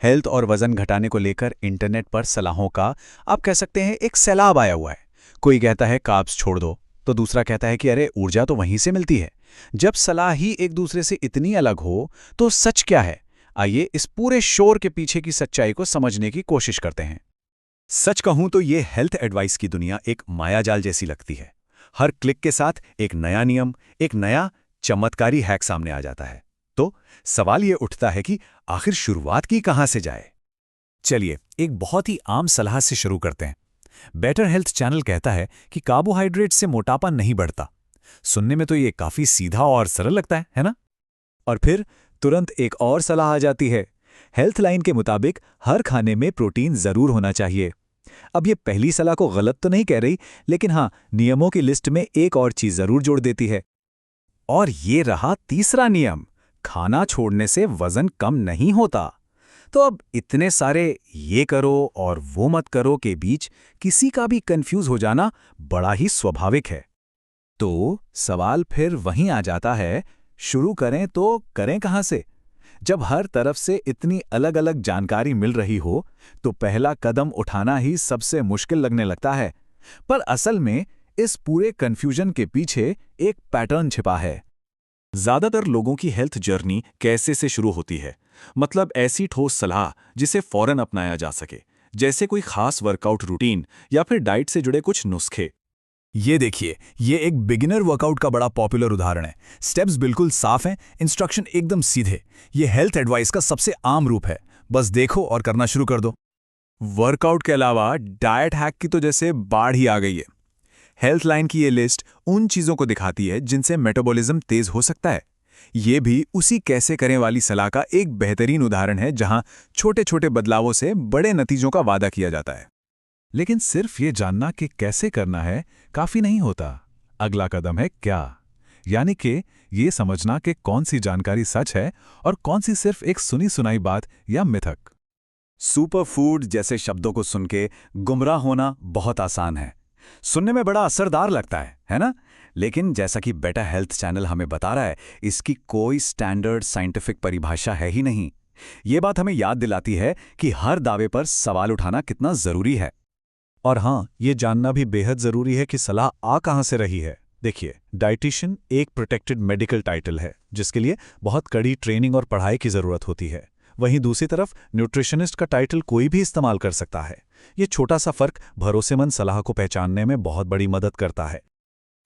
Health और वजन घटाने को लेकर इंटरनेट पर सलाहों का आप कह सकते हैं एक सैलाब आया हुआ है। कोई कहता है कार्ब्स छोड़ दो, तो दूसरा कहता है कि अरे ऊर्जा तो वहीं से मिलती है। जब सलाह ही एक दूसरे से इतनी अलग हो तो सच क्या है? आइए इस पूरे शोर के पीछे की सच्चाई को समझने की कोशिश करते हैं। सच कहूं तो ये हेल्थ एडवाइस की दुनिया एक मायाजाल जैसी लगती है। हर क्लिक के साथ एक नया नियम, एक नया चमत्कारी हैक सामने आ जाता है। तो सवाल ये उठता है कि आखिर शुरुआत की कहां से जाए। चलिए एक बहुत ही आम सलाह से शुरू करते हैं। बेटर हेल्थ चैनल कहता है कि कार्बोहाइड्रेट से मोटापा नहीं बढ़ता। सुनने में तो ये काफी सीधा और सरल लगता है ना? और फिर तुरंत एक और सलाह आ जाती है। हेल्थ लाइन के मुताबिक हर खाने में प्रोटीन जरूर होना चाहिए। अब ये पहली सलाह को गलत तो नहीं कह रही, लेकिन हाँ, नियमों की लिस्ट में एक और चीज जरूर जोड़ देती है। और ये रहा तीसरा नियम, खाना छोड़ने से वजन कम नहीं होता। तो अब इतने सारे ये करो और वो मत करो के बीच किसी का भी कंफ्यूज हो जाना बड़ा ही स्वाभाविक है। तो सवाल फिर वहीं आ जाता है, शुरू करें तो करें कहां से? जब हर तरफ से इतनी अलग अलग जानकारी मिल रही हो तो पहला कदम उठाना ही सबसे मुश्किल लगने लगता है। पर असल में इस पूरे कन्फ्यूजन के पीछे एक पैटर्न छिपा है। ज्यादातर लोगों की हेल्थ जर्नी कैसे से शुरू होती है, मतलब ऐसी ठोस सलाह जिसे फौरन अपनाया जा सके, जैसे कोई खास वर्कआउट रूटीन या फिर डाइट से जुड़े कुछ नुस्खे। ये देखिए, ये एक बिगिनर वर्कआउट का बड़ा पॉपुलर उदाहरण है। स्टेप्स बिल्कुल साफ हैं, इंस्ट्रक्शन एकदम सीधे। ये हेल्थ एडवाइस का सबसे आम रूप है, बस देखो और करना शुरू कर दो। वर्कआउट के अलावा डाइट हैक की तो जैसे बाढ़ ही आ गई है। हेल्थ लाइन की ये लिस्ट उन चीजों को दिखाती है जिनसे मेटाबॉलिज्म तेज हो सकता है। ये भी उसी कैसे करें वाली सलाह का एक बेहतरीन उदाहरण है, जहां छोटे छोटे बदलावों से बड़े नतीजों का वादा किया जाता है। लेकिन सिर्फ ये जानना कि कैसे करना है काफी नहीं होता। अगला कदम है क्या, यानी कि ये समझना कि कौन सी जानकारी सच है और कौन सी सिर्फ एक सुनी सुनाई बात या मिथक। सुपर फूड जैसे शब्दों को सुन के गुमराह होना बहुत आसान है, सुनने में बड़ा असरदार लगता है ना? लेकिन जैसा कि बेटर हेल्थ चैनल हमें बता रहा है, इसकी कोई स्टैंडर्ड साइंटिफिक परिभाषा है ही नहीं। ये बात हमें याद दिलाती है कि हर दावे पर सवाल उठाना कितना जरूरी है। और हाँ, ये जानना भी बेहद जरूरी है कि सलाह आ कहां से रही है। देखिए, डाइटिशियन एक प्रोटेक्टेड मेडिकल टाइटल है, जिसके लिए बहुत कड़ी ट्रेनिंग और पढ़ाई की जरूरत होती है। वहीं दूसरी तरफ न्यूट्रिशनिस्ट का टाइटल कोई भी इस्तेमाल कर सकता है। ये छोटा सा फर्क भरोसेमंद सलाह को पहचानने में बहुत बड़ी मदद करता है।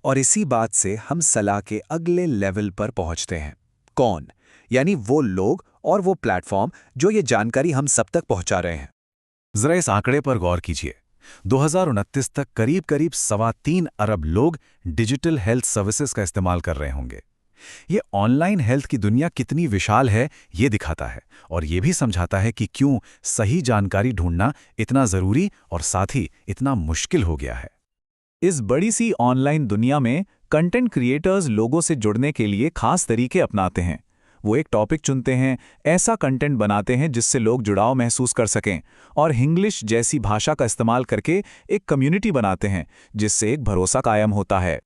और इसी बात से हम सलाह के अगले लेवल पर पहुंचते हैं। कौन? यानी वो लोग और वो प्लेटफॉर्म जो ये जानकारी हम सब तक पहुंचा रहे हैं। जरा इस आंकड़े पर गौर कीजिए। 2029 तक करीब 3.25 अरब लोग डिजिटल हेल्थ सर्विसेज का इस्तेमाल कर रहे होंगे। ये ऑनलाइन हेल्थ की दुनिया कितनी विशाल है, ये दिखाता है और ये भी समझाता है कि क्यों सही जानकारी ढूंढना इतना जरूरी और साथ ही इतना मुश्किल हो गया है। इस बड़ी सी ऑनलाइन दुनिया में कंटेंट क्रिएटर्स लोगों से जुड़ने के लिए खास तरीके अपनाते हैं। वो एक टॉपिक चुनते हैं, ऐसा कंटेंट बनाते हैं जिससे लोग जुड़ाव महसूस कर सकें, और इंग्लिश जैसी भाषा का इस्तेमाल करके एक कम्युनिटी बनाते हैं जिससे एक भरोसा कायम होता है।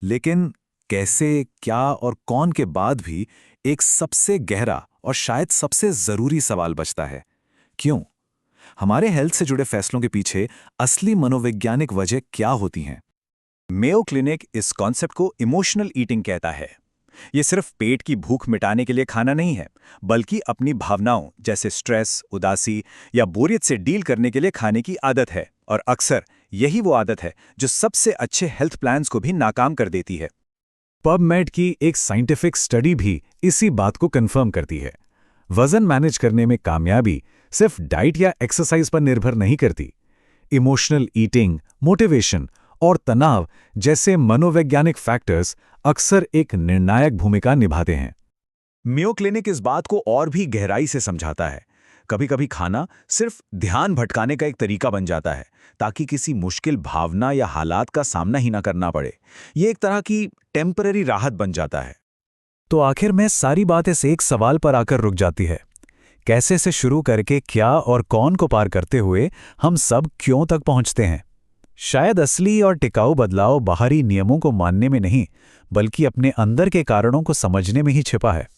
लेकिन कैसे, क्या और कौन के बाद भी एक सबसे गहरा और शायद सबसे जरूरी सवाल बचता है, क्यों? हमारे हेल्थ से जुड़े फैसलों के पीछे असली मनोवैज्ञानिक वजह क्या होती हैं? मेयो क्लिनिक इस कॉन्सेप्ट को इमोशनल ईटिंग कहता है। ये सिर्फ पेट की भूख मिटाने के लिए खाना नहीं है, बल्कि अपनी भावनाओं जैसे स्ट्रेस, उदासी या बोरियत से डील करने के लिए खाने की आदत है। और अक्सर यही वो आदत है जो सबसे अच्छे हेल्थ प्लान्स को भी नाकाम कर देती है। पबमेड की एक साइंटिफिक स्टडी भी इसी बात को कंफर्म करती है। वजन मैनेज करने में कामयाबी सिर्फ डाइट या एक्सरसाइज पर निर्भर नहीं करती। इमोशनल ईटिंग, मोटिवेशन और तनाव जैसे मनोवैज्ञानिक फैक्टर्स अक्सर एक निर्णायक भूमिका निभाते हैं। मेयो क्लिनिक इस बात को और भी गहराई से समझाता है। कभी-कभी खाना सिर्फ ध्यान भटकाने का एक तरीका बन जाता है, ताकि किसी मुश्किल भावना या हालात का सामना ही ना करना पड़े। ये एक तरह की टेम्पररी राहत बन जाता है। तो आखिर में सारी बातें से एक सवाल पर आकर रुक जाती है, कैसे से शुरू करके क्या और कौन को पार करते हुए हम सब क्यों तक पहुंचते हैं। शायद असली और टिकाऊ बदलाव बाहरी नियमों को मानने में नहीं, बल्कि अपने अंदर के कारणों को समझने में ही छिपा है।